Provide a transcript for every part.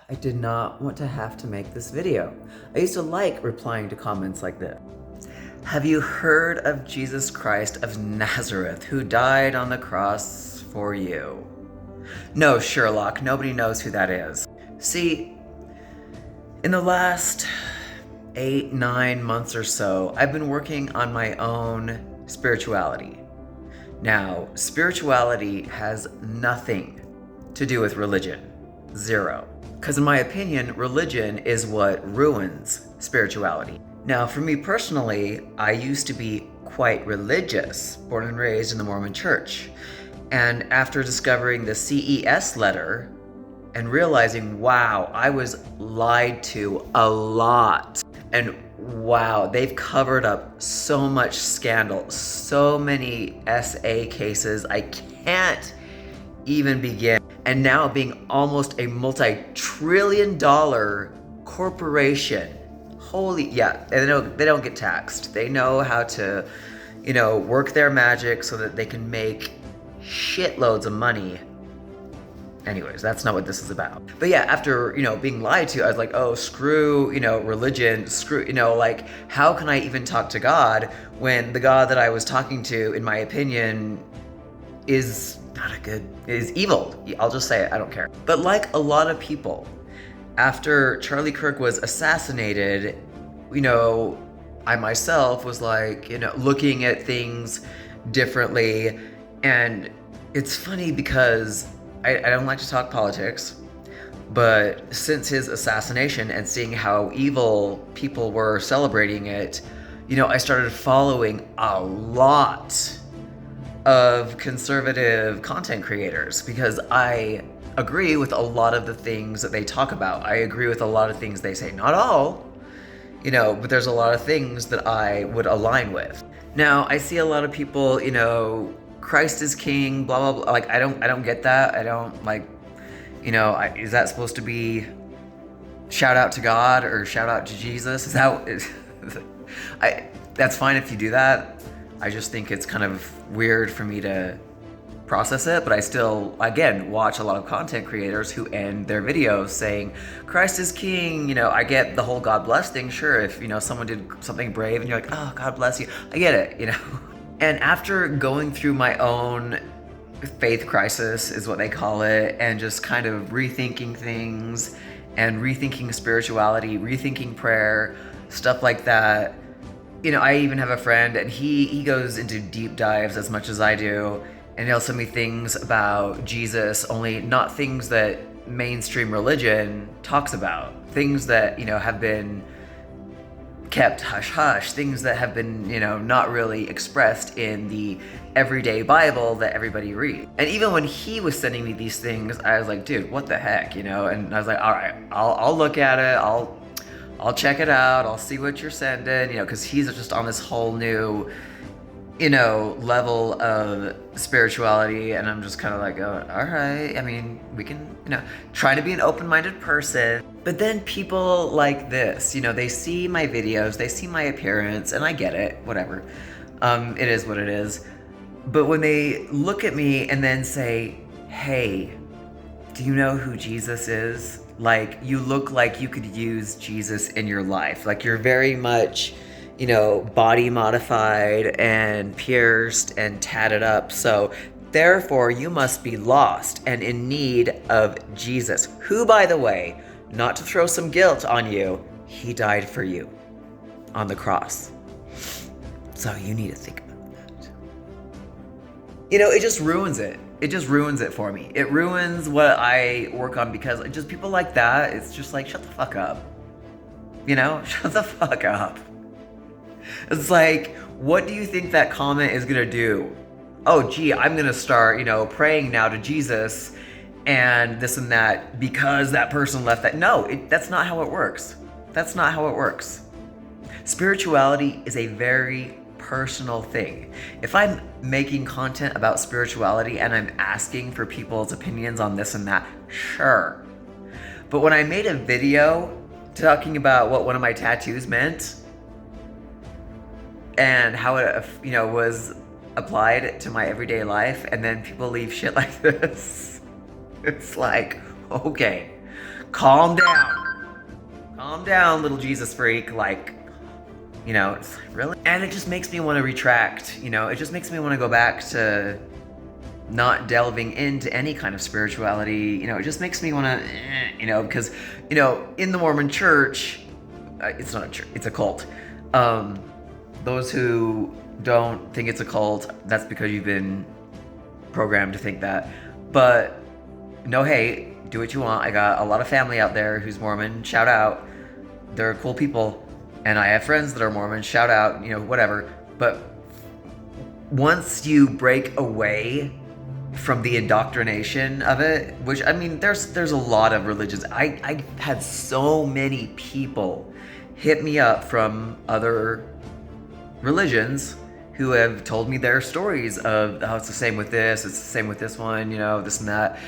I did not want to have to make this video. I used to like replying to comments like this. Have you heard of Jesus Christ of Nazareth, who died on the cross for you? No, Sherlock, nobody knows who that is. See, in the last 8-9 months or so, I've been working on my own spirituality. Now, spirituality has nothing to do with religion. Zero. Because in my opinion, religion is what ruins spirituality. Now, for me personally, I used to be quite religious, born and raised in the Mormon Church. And after discovering the CES letter and realizing, wow, I was lied to a lot. And wow, they've covered up so much scandal, so many SA cases, I can't even begin. And now being almost a multi-trillion-dollar corporation. Holy, yeah, and they don't get taxed. They know how to, work their magic so that they can make shitloads of money. Anyways, that's not what this is about. But yeah, after, being lied to, I was like, oh, screw, religion, screw, how can I even talk to God when the God that I was talking to, in my opinion, is evil. I'll just say it, I don't care. But like a lot of people, after Charlie Kirk was assassinated, I myself was like, looking at things differently. And it's funny because I don't like to talk politics, but since his assassination and seeing how evil people were celebrating it, I started following a lot of conservative content creators because I agree with a lot of the things that they talk about. I agree with a lot of things they say. Not all, but there's a lot of things that I would align with. Now, I see a lot of people, Christ is king, blah, blah, blah. Like, I don't get that. I don't, is that supposed to be shout out to God or shout out to Jesus? That's fine if you do that. I just think it's kind of weird for me to process it, but I still, again, watch a lot of content creators who end their videos saying, Christ is king. I get the whole God bless thing. Sure, if, someone did something brave and you're like, oh, God bless you. I get it, And after going through my own faith crisis, is what they call it, and just kind of rethinking things and rethinking spirituality, rethinking prayer, stuff like that, I even have a friend and he goes into deep dives as much as I do, and he'll send me things about Jesus, only not things that mainstream religion talks about, things that, have been kept hush-hush, things that have been, not really expressed in the everyday Bible that everybody reads. And even when he was sending me these things, I was like, dude, what the heck, And I was like, all right, I'll look at it, I'll check it out, I'll see what you're sending, because he's just on this whole new, level of spirituality, and I'm just kind of like, oh, all right, I mean, we can, try to be an open-minded person. But then people like this, they see my videos, they see my appearance, and I get it, whatever. It is what it is. But when they look at me and then say, hey, do you know who Jesus is? Like, you look like you could use Jesus in your life. Like, you're very much, body modified and pierced and tatted up. So therefore, you must be lost and in need of Jesus, who, by the way, not to throw some guilt on you, he died for you on the cross. So you need to think about that. It just ruins it. It just ruins it for me. It ruins what I work on because just people like that, it's just like, shut the fuck up. Shut the fuck up. It's like, what do you think that comment is gonna do? Oh, gee, I'm gonna start, praying now to Jesus and this and that because that person left that. No, that's not how it works. That's not how it works. Spirituality is a very personal thing. If I'm making content about spirituality and I'm asking for people's opinions on this and that, sure. But when I made a video talking about what one of my tattoos meant and how it, was applied to my everyday life, and then people leave shit like this, it's like, okay, calm down. Calm down, little Jesus freak. Like, it's like, really? And it just makes me want to retract, it just makes me want to go back to not delving into any kind of spirituality. It just makes me want to, because, in the Mormon church, it's not a church, it's a cult. Those who don't think it's a cult, that's because you've been programmed to think that. But no hate, do what you want. I got a lot of family out there who's Mormon, shout out. They're cool people. And I have friends that are Mormon, shout out, whatever. But once you break away from the indoctrination of it, which, I mean, there's a lot of religions. I had so many people hit me up from other religions who have told me their stories of how it's the same with this, it's the same with this one, this and that.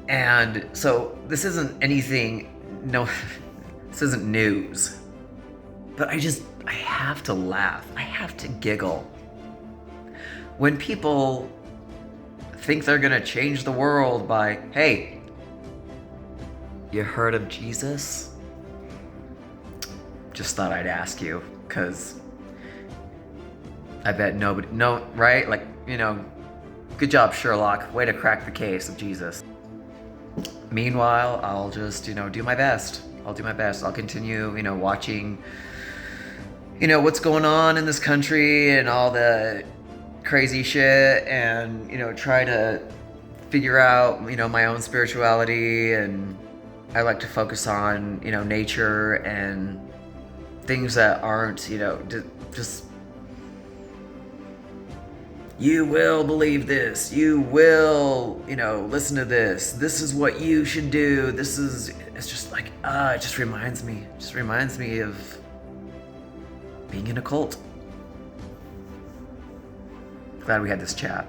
And so this isn't anything, this isn't news. But I have to laugh. I have to giggle. When people think they're gonna change the world by, hey, you heard of Jesus? Just thought I'd ask you, because I bet nobody, right? Like, good job, Sherlock. Way to crack the case of Jesus. Meanwhile, I'll just, do my best. I'll do my best. I'll continue, watching, what's going on in this country and all the crazy shit, and, try to figure out, my own spirituality. And I like to focus on, nature and things that aren't, just, you will believe this, you will, listen to this, this is what you should do, it's just like, it just reminds me of being in a cult. Glad we had this chat.